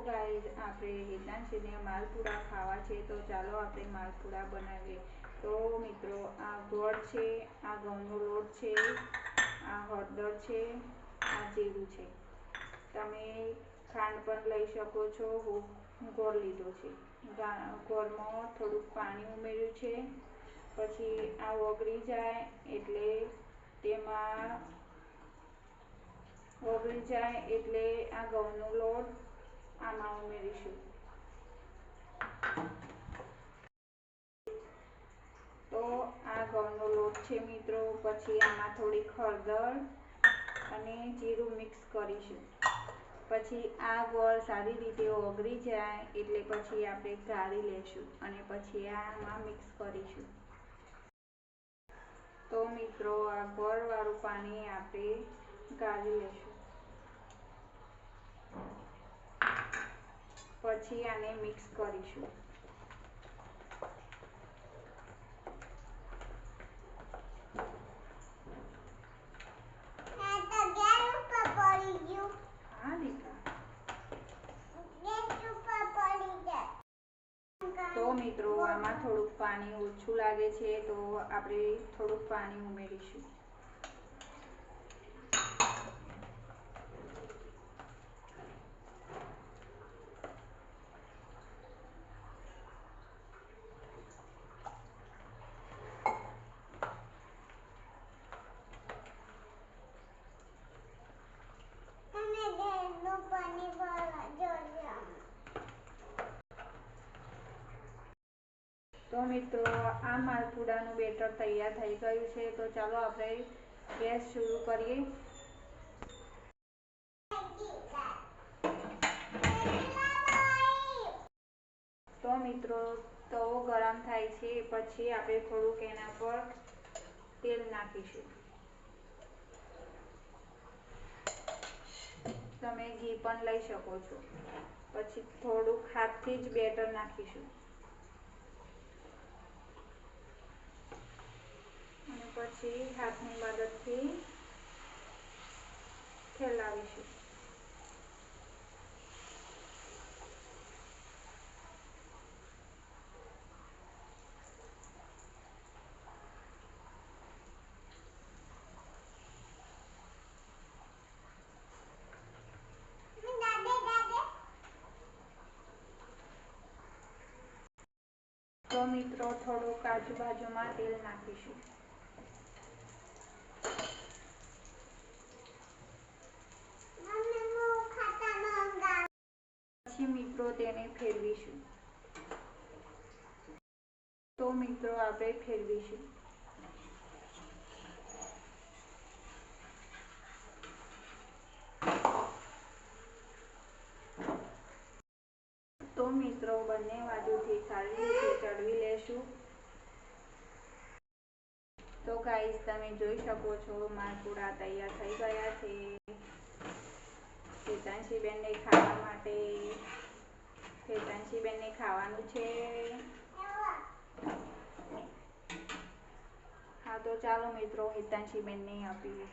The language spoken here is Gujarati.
ગાઈસ આપણે હિતાંશીને માલપુડા ખાવા છે, તો ચાલો આપણે માલપુડા બનાવીએ। તો મિત્રો આ ગોળ છે, આ ઘઉંનો લોટ છે, આ હળદર છે, આ જીરું છે। તમે ખાંડ પણ લઈ શકો છો। હું ગોળ લીધો છે। ગોળમાં થોડુંક પાણી ઉમેર્યું છે। પછી આ ઓગળી જાય એટલે તેમાં આ ઘઉંનો લોટ આમાં ઉમેરીશું। તો આ ઘઉંનો લોટ છે મિત્રો। પછી આમાં થોડીક હળદર અને જીરું મિક્સ કરીશું। પછી આ ગોળ સારી રીતે ઓગળી જાય એટલે પછી આપણે ગાળી લેશું અને પછી આમાં મિક્સ કરીશું। તો મિત્રો આ ગોળવાળું પાણી આપણે ગાળી લેશું। પછી આને મિક્સ કરીશું। તો મિત્રો આમાં થોડુંક પાણી ઓછું લાગે છે, તો આપણે થોડુંક પાણી ઉમેરીશું। તો મિત્રો આ માલપુડાનું બેટર તૈયાર થઈ ગયું છે। તો ચાલો આપણે ગેસ શરૂ કરીએ। તો મિત્રો તવો ગરમ થાય છે પછી આપણે થોડુંક એના પર તેલ નાખીશું। તમે ઘી પણ લઈ શકો છો। પછી થોડુંક હાથથી જ બેટર નાખીશું અને પછી હાથની મદદથી ફેલાવીશું। તો મિત્રો થોડુંક આજુબાજુમાં તેલ નાખીશું। પછી મિત્રો તેને ફેરવીશું। તો મિત્રો આપણે ફેરવીશું। તો મિત્રો બંને બાજુથી સારી રીતે ચડવી લેશું। તો ગાઈસ તમે જોઈ શકો છો માલપુડા તૈયાર થઈ ગયા છે। હિતાંશીબેનને ખાવા માટે હિતાંશીબેનને ખાવાનું છે। હા તો ચાલો મિત્રો હિતાંશીબેનને આપીએ।